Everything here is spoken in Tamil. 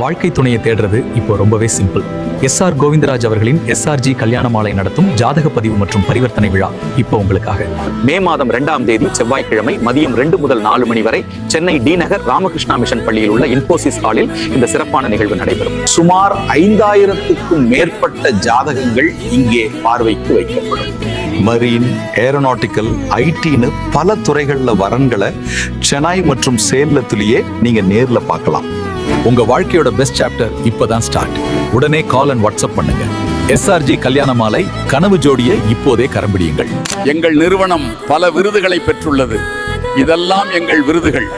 வாழ்க்கை துணையை தேடுறது இப்போ ரொம்பவே சிம்பிள். எஸ்ஆர் கோவிந்தராஜ் அவர்களின் SRG கல்யாண மாலை நடத்தும் ஜாதக பதிவு மற்றும் பரிவர்த்தனை விழா இப்போ உங்களுக்காக. மே மாதம் 2ஆம் தேதி செவ்வாய்க்கிழமை மதியம் 2 முதல் 4 மணி வரை சென்னை டி நகர் ராமகிருஷ்ணா மிஷன் பள்ளியில் உள்ள இன்போசிஸ் ஹாலில் இந்த சிறப்பான நிகழ்வு நடைபெறும். சுமார் 5000க்கும் மேற்பட்ட ஜாதகங்கள் இங்கே பார்வைக்கு வைக்கப்படும். மரீன், ஏரோநாட்டிக்கல், ஐடின்னு பல துறைகள்ல வரன்களை சென்னை மற்றும் சேலத்திலேயே நீங்க நேர்ல பார்க்கலாம். உங்க வாழ்க்கையோட பெஸ்ட் சாப்டர் இப்பதான் ஸ்டார்ட். உடனே கால் அண்ட் வாட்ஸ்அப் பண்ணுங்க. SRG கல்யாண மாலை கனவு ஜோடியை இப்போதே கரம்பிடியுங்கள். எங்கள் நிறுவனம் பல விருதுகளை பெற்றுள்ளது. இதெல்லாம் எங்கள் விருதுகள்.